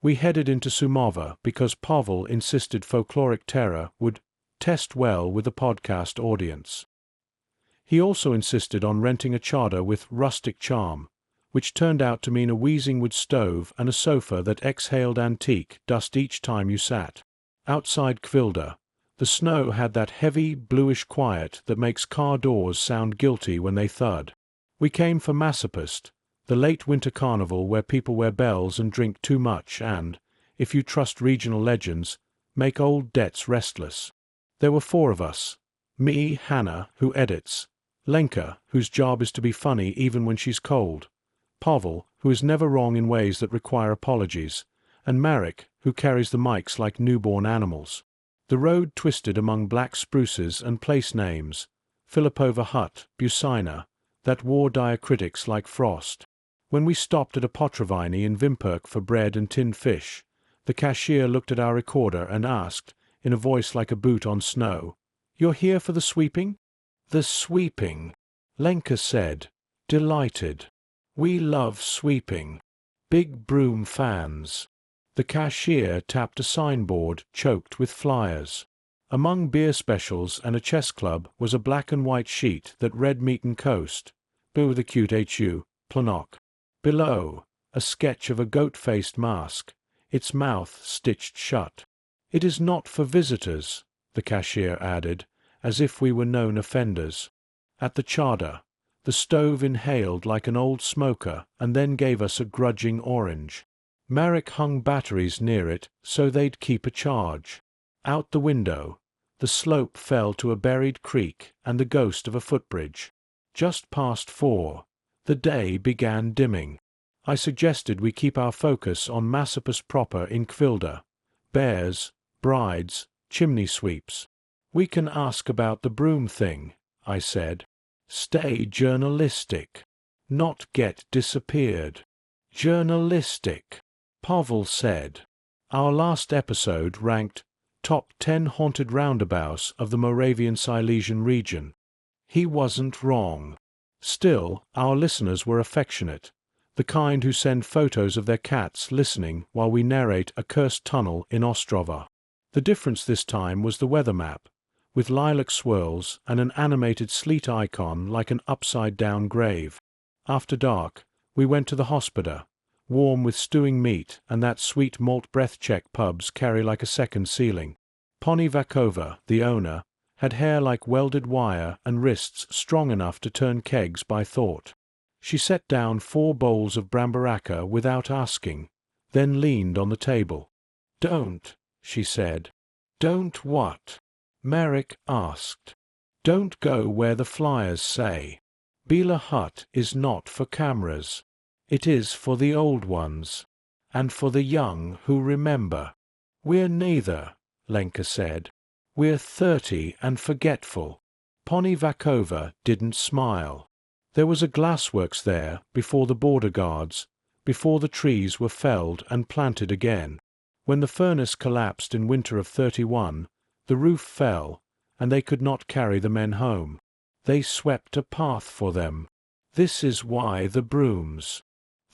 We headed into Šumava because Pavel insisted folkloric terror would test well with the podcast audience. He also insisted on renting a chador with rustic charm, which turned out to mean a wheezing wood stove and a sofa that exhaled antique dust each time you sat. Outside Kvilda, the snow had that heavy, bluish quiet that makes car doors sound guilty when they thud. We came for Masopust, the late winter carnival where people wear bells and drink too much and, if you trust regional legends, make old debts restless. There were 4 of us. Me, Hannah, who edits, Lenka, whose job is to be funny even when she's cold, Pavel, who is never wrong in ways that require apologies, and Marek, who carries the mics like newborn animals. The road twisted among black spruces and place names, Filipova Hut, Busina, that wore diacritics like frost. When we stopped at a Potraviny in Vimperk for bread and tinned fish, the cashier looked at our recorder and asked, in a voice like a boot on snow, "You're here for the sweeping?" "The sweeping," Lenka said, delighted. "We love sweeping. Big broom fans." The cashier tapped a signboard choked with flyers. Among beer specials and a chess club was a black and white sheet that read Meaton Coast, with a cute HU, Planok. Below, a sketch of a goat-faced mask, its mouth stitched shut. "It is not for visitors," the cashier added, as if we were known offenders. At the chador, the stove inhaled like an old smoker and then gave us a grudging orange. Marek hung batteries near it so they'd keep a charge. Out the window, the slope fell to a buried creek and the ghost of a footbridge. Just past 4, the day began dimming. I suggested we keep our focus on Masopust proper in Kvilda. Bears, brides, chimney sweeps. "We can ask about the broom thing," I said. "Stay journalistic. Not get disappeared." "Journalistic," Pavel said. Our last episode ranked top 10 haunted roundabouts of the Moravian-Silesian region. He wasn't wrong. Still, our listeners were affectionate, the kind who send photos of their cats listening while we narrate a cursed tunnel in Ostrava. The difference this time was the weather map, with lilac swirls and an animated sleet icon like an upside-down grave. After dark, we went to the hospoda, warm with stewing meat and that sweet malt breath Czech pubs carry like a second ceiling. Pani Vakova, the owner, had hair like welded wire and wrists strong enough to turn kegs by thought. She set down 4 bowls of brambaraka without asking, then leaned on the table. "Don't," she said. "Don't what?" Marek asked. "Don't go where the flyers say. Bila Hut is not for cameras. It is for the old ones, and for the young who remember." "We're neither," Lenka said. "We're 30 and forgetful." Pani Vakova didn't smile. There was a glassworks there before the border guards, before the trees were felled and planted again. When the furnace collapsed in winter of 31, the roof fell, and they could not carry the men home. They swept a path for them. This is why the brooms.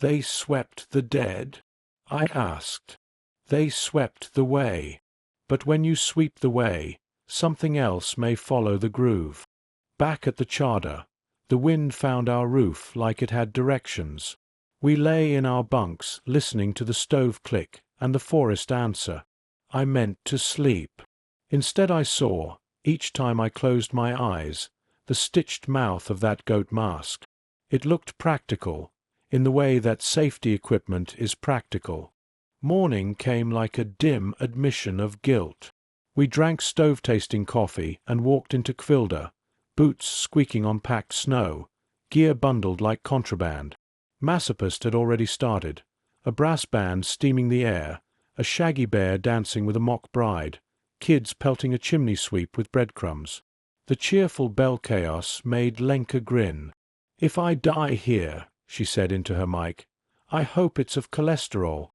"They swept the dead?" I asked. "They swept the way. But when you sweep the way, something else may follow the groove." Back at the chador, the wind found our roof like it had directions. We lay in our bunks listening to the stove click and the forest answer. I meant to sleep. Instead I saw, each time I closed my eyes, the stitched mouth of that goat mask. It looked practical, in the way that safety equipment is practical. Morning came like a dim admission of guilt. We drank stove-tasting coffee and walked into Kvilda, boots squeaking on packed snow, gear bundled like contraband. Masopust had already started, a brass band steaming the air, a shaggy bear dancing with a mock bride, kids pelting a chimney sweep with breadcrumbs. The cheerful bell chaos made Lenka grin. "If I die here," she said into her mic, "I hope it's of cholesterol."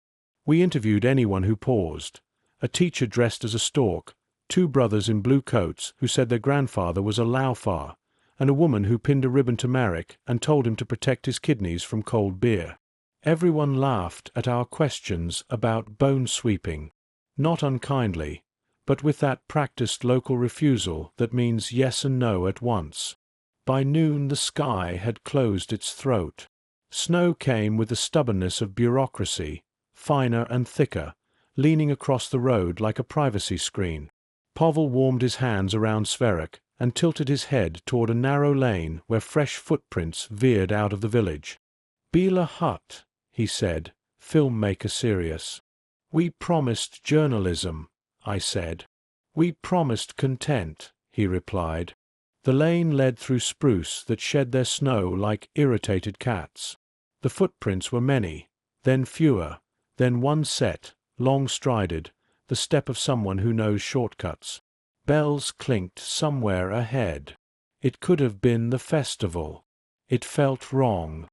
We interviewed anyone who paused. A teacher dressed as a stork, 2 brothers in blue coats who said their grandfather was a laufar, and a woman who pinned a ribbon to Marek and told him to protect his kidneys from cold beer. Everyone laughed at our questions about bone sweeping, not unkindly, but with that practiced local refusal that means yes and no at once. By noon the sky had closed its throat. Snow came with the stubbornness of bureaucracy, finer and thicker, leaning across the road like a privacy screen. Pavel warmed his hands around Sverek and tilted his head toward a narrow lane where fresh footprints veered out of the village. "Bila hut," he said, filmmaker serious. "We promised journalism," I said. "We promised content," he replied. The lane led through spruce that shed their snow like irritated cats. The footprints were many, then fewer, then one set, long-strided, the step of someone who knows shortcuts. Bells clinked somewhere ahead. It could have been the festival. It felt wrong.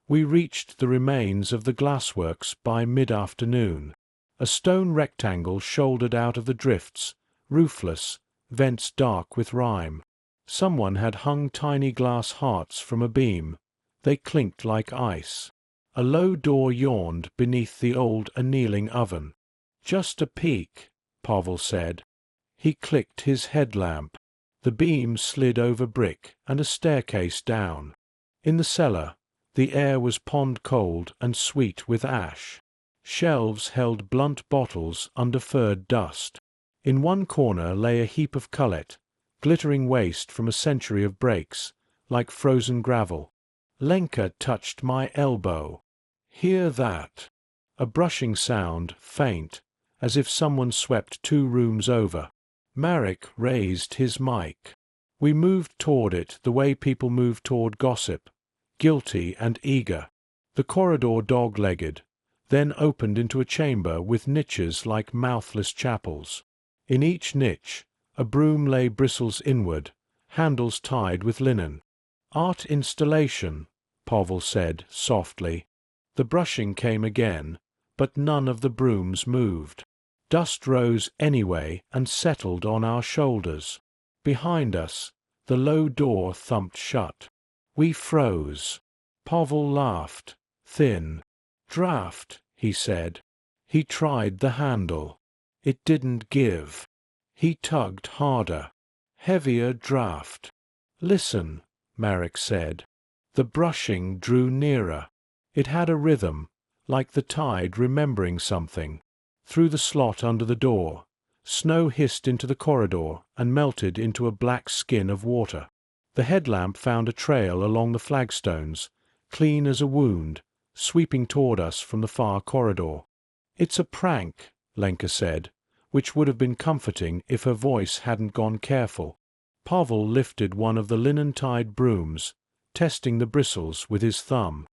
We reached the remains of the glassworks by mid-afternoon. A stone rectangle shouldered out of the drifts, roofless, vents dark with rime. Someone had hung tiny glass hearts from a beam. They clinked like ice. A low door yawned beneath the old annealing oven. "Just a peek," Pavel said. He clicked his headlamp. The beam slid over brick and a staircase down. In the cellar, the air was pond-cold and sweet with ash. Shelves held blunt bottles under furred dust. In one corner lay a heap of cullet, glittering waste from a century of breaks, like frozen gravel. Lenka touched my elbow. "Hear that?" A brushing sound, faint, as if someone swept 2 rooms over. Marek raised his mic. We moved toward it the way people move toward gossip, guilty and eager. The corridor dog-legged, then opened into a chamber with niches like mouthless chapels. In each niche, a broom lay bristles inward, handles tied with linen. "Art installation," Pavel said softly. The brushing came again, but none of the brooms moved. Dust rose anyway and settled on our shoulders. Behind us, the low door thumped shut. We froze. Pavel laughed, thin. "Draft," he said. He tried the handle. It didn't give. He tugged harder. "Heavier draft." "Listen," Marek said. The brushing drew nearer. It had a rhythm, like the tide remembering something. Through the slot under the door, snow hissed into the corridor and melted into a black skin of water. The headlamp found a trail along the flagstones, clean as a wound, sweeping toward us from the far corridor. "It's a prank," Lenka said, which would have been comforting if her voice hadn't gone careful. Pavel lifted one of the linen-tied brooms, testing the bristles with his thumb.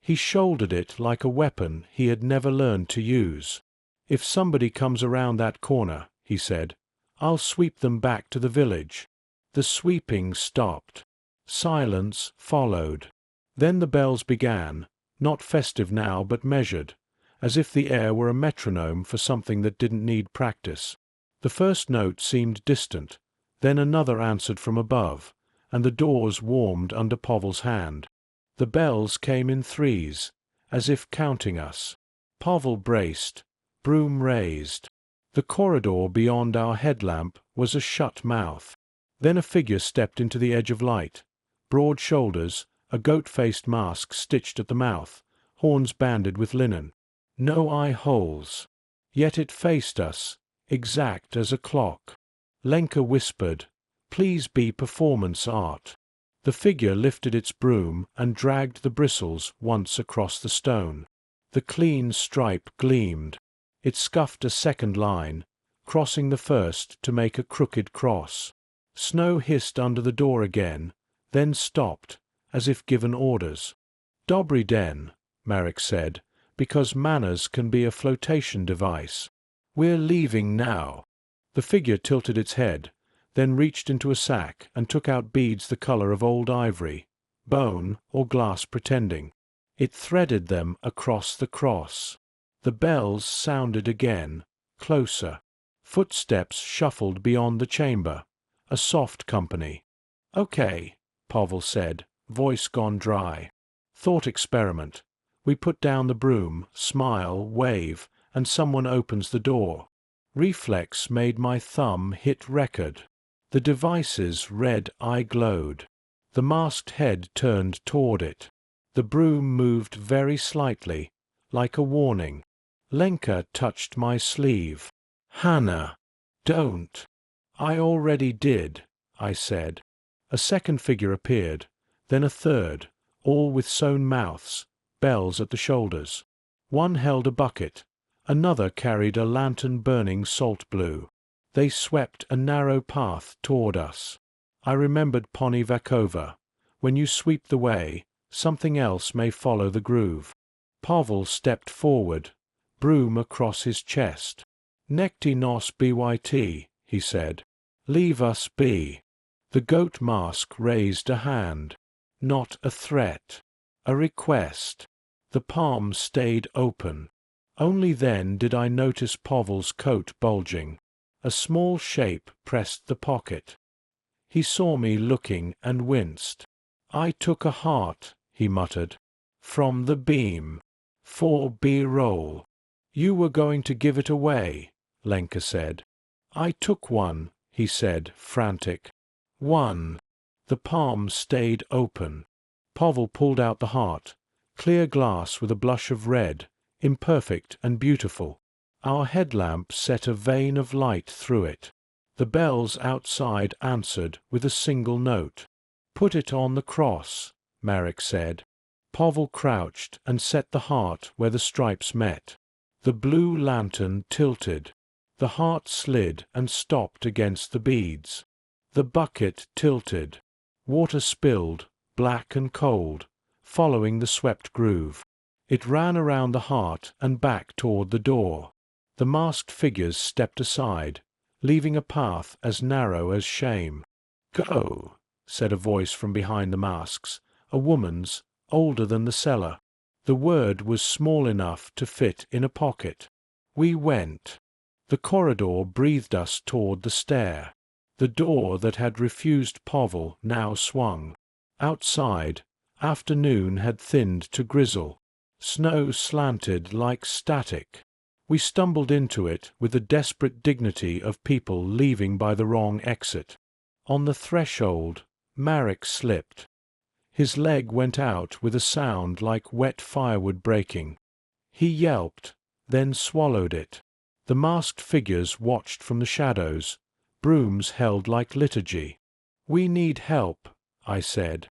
He shouldered it like a weapon he had never learned to use. "If somebody comes around that corner," he said, "I'll sweep them back to the village." The sweeping stopped. Silence followed. Then the bells began, not festive now but measured, as if the air were a metronome for something that didn't need practice. The first note seemed distant, then another answered from above, and the doors warmed under Pavel's hand. The bells came in threes, as if counting us. Pavel braced, broom raised. The corridor beyond our headlamp was a shut mouth. Then a figure stepped into the edge of light. Broad shoulders, a goat-faced mask stitched at the mouth, horns banded with linen. No eye holes. Yet it faced us, exact as a clock. Lenka whispered, "Please be performance art." The figure lifted its broom and dragged the bristles once across the stone. The clean stripe gleamed. It scuffed a second line, crossing the first to make a crooked cross. Snow hissed under the door again, then stopped, as if given orders. "Dobry den," Marek said, because manners can be a flotation device. "We're leaving now." The figure tilted its head, then reached into a sack and took out beads the color of old ivory, bone or glass pretending. It threaded them across the cross. The bells sounded again, closer. Footsteps shuffled beyond the chamber, a soft company. "Okay," Pavel said, voice gone dry. "Thought experiment. We put down the broom, smile, wave, and someone opens the door. Reflex made my thumb hit record. The device's red eye glowed. The masked head turned toward it. The broom moved very slightly, like a warning. Lenka touched my sleeve. "Hannah, don't." "I already did," I said. A second figure appeared, then a third, all with sewn mouths, bells at the shoulders. One held a bucket, another carried a lantern burning salt blue. They swept a narrow path toward us. I remembered Pani Vakova. When you sweep the way, something else may follow the groove. Pavel stepped forward, broom across his chest. "Nekti nos byt," he said. "Leave us be." The goat mask raised a hand. Not a threat. A request. The palm stayed open. Only then did I notice Pavel's coat bulging. A small shape pressed the pocket. He saw me looking and winced. "I took a heart," he muttered. "From the beam. For B-roll." "You were going to give it away," Lenka said. "I took one," he said, frantic. "One." The palm stayed open. Pavel pulled out the heart, clear glass with a blush of red, imperfect and beautiful. Our headlamp set a vein of light through it. The bells outside answered with a single note. "Put it on the cross," Marek said. Pavel crouched and set the heart where the stripes met. The blue lantern tilted. The heart slid and stopped against the beads. The bucket tilted. Water spilled, black and cold, following the swept groove. It ran around the heart and back toward the door. The masked figures stepped aside, leaving a path as narrow as shame. "Go," said a voice from behind the masks, a woman's, older than the cellar. The word was small enough to fit in a pocket. We went. The corridor breathed us toward the stair. The door that had refused Pavel now swung. Outside, afternoon had thinned to grizzle. Snow slanted like static. We stumbled into it with the desperate dignity of people leaving by the wrong exit. On the threshold, Marek slipped. His leg went out with a sound like wet firewood breaking. He yelped, then swallowed it. The masked figures watched from the shadows, brooms held like liturgy. "We need help," I said.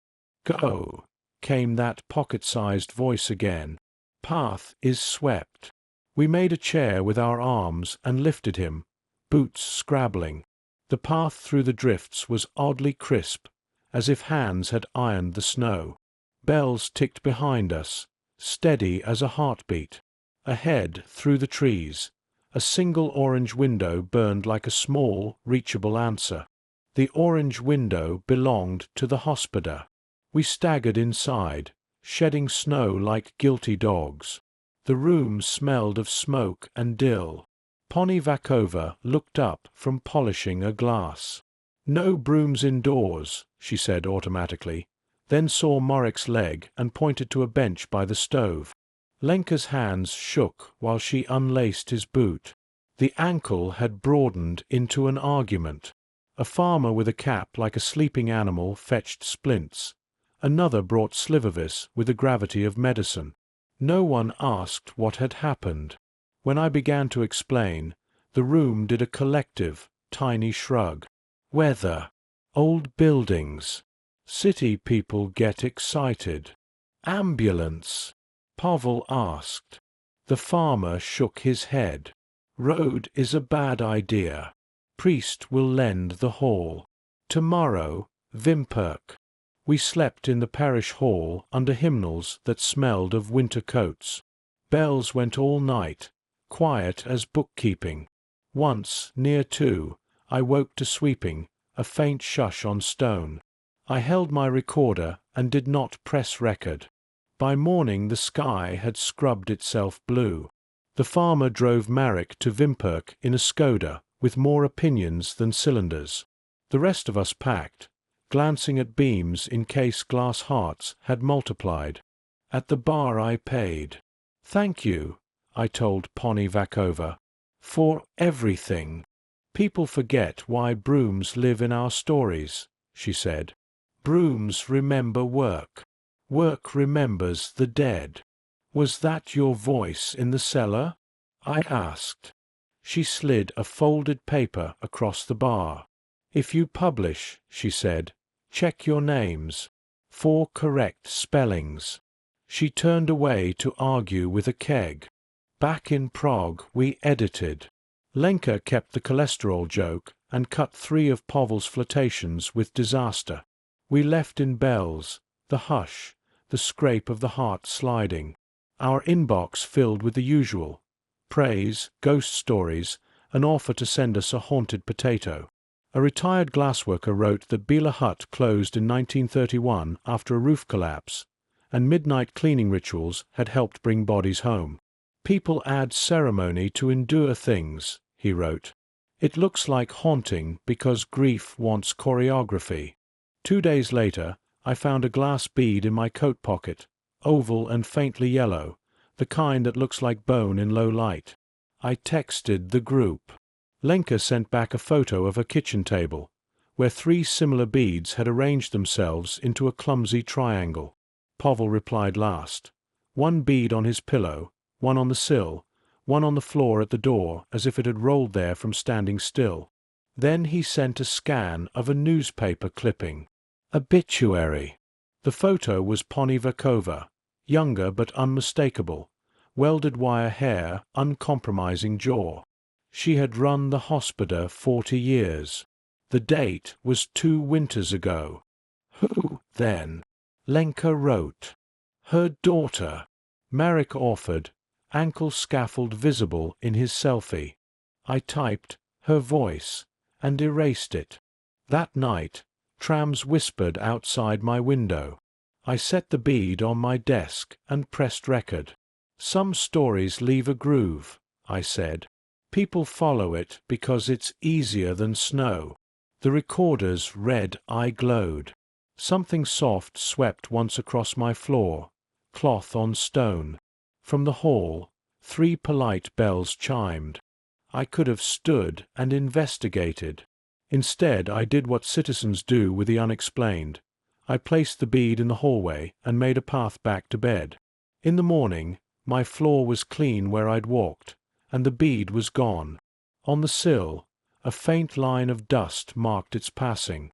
"Go," came that pocket-sized voice again. "Path is swept." We made a chair with our arms and lifted him, boots scrabbling. The path through the drifts was oddly crisp, as if hands had ironed the snow. Bells ticked behind us, steady as a heartbeat. Ahead, through the trees, a single orange window burned like a small, reachable answer. The orange window belonged to the hospoda. We staggered inside, shedding snow like guilty dogs. The room smelled of smoke and dill. Pani Vakova looked up from polishing a glass. "No brooms indoors," she said automatically, then saw Marek's leg and pointed to a bench by the stove. Lenka's hands shook while she unlaced his boot. The ankle had broadened into an argument. A farmer with a cap like a sleeping animal fetched splints. Another brought slivovis with the gravity of medicine. No one asked what had happened. When I began to explain, the room did a collective, tiny shrug. Weather. Old buildings. City people get excited. Ambulance. Pavel asked. The farmer shook his head. Road is a bad idea. Priest will lend the hall. Tomorrow, Vimperk. We slept in the parish hall under hymnals that smelled of winter coats. Bells went all night, quiet as bookkeeping. Once, near 2, I woke to sweeping, a faint shush on stone. I held my recorder and did not press record. By morning the sky had scrubbed itself blue. The farmer drove Marek to Vimperk in a Skoda with more opinions than cylinders. The rest of us packed, glancing at beams in case glass hearts had multiplied. At the bar I paid. Thank you, I told Pani Vakova, for everything. People forget why brooms live in our stories, she said. Brooms remember work. Work remembers the dead. Was that your voice in the cellar? I asked. She slid a folded paper across the bar. If you publish, she said, check your names. 4 correct spellings. She turned away to argue with a keg. Back in Prague we edited. Lenka kept the cholesterol joke and cut 3 of Pavel's flirtations with disaster. We left in bells, the hush, the scrape of the heart sliding. Our inbox filled with the usual. Praise, ghost stories, an offer to send us a haunted potato. A retired glassworker wrote that Bila Hut closed in 1931 after a roof collapse, and midnight cleaning rituals had helped bring bodies home. People add ceremony to endure things, he wrote. It looks like haunting because grief wants choreography. 2 days later, I found a glass bead in my coat pocket, oval and faintly yellow, the kind that looks like bone in low light. I texted the group. Lenka sent back a photo of her kitchen table, where 3 similar beads had arranged themselves into a clumsy triangle. Pavel replied last. 1 bead on his pillow, 1 on the sill, 1 on the floor at the door as if it had rolled there from standing still. Then he sent a scan of a newspaper clipping. Obituary. The photo was Pani Vakova, younger but unmistakable, welded wire hair, uncompromising jaw. She had run the hospital 40 years. The date was 2 winters ago. Who, then? Lenka wrote. Her daughter. Marek offered, ankle scaffold visible in his selfie. I typed her voice and erased it. That night, trams whispered outside my window. I set the bead on my desk and pressed record. Some stories leave a groove, I said. People follow it because it's easier than snow. The recorder's red eye glowed. Something soft swept once across my floor, cloth on stone. From the hall, 3 polite bells chimed. I could have stood and investigated. Instead, I did what citizens do with the unexplained. I placed the bead in the hallway and made a path back to bed. In the morning, my floor was clean where I'd walked, and the bead was gone. On the sill, a faint line of dust marked its passing.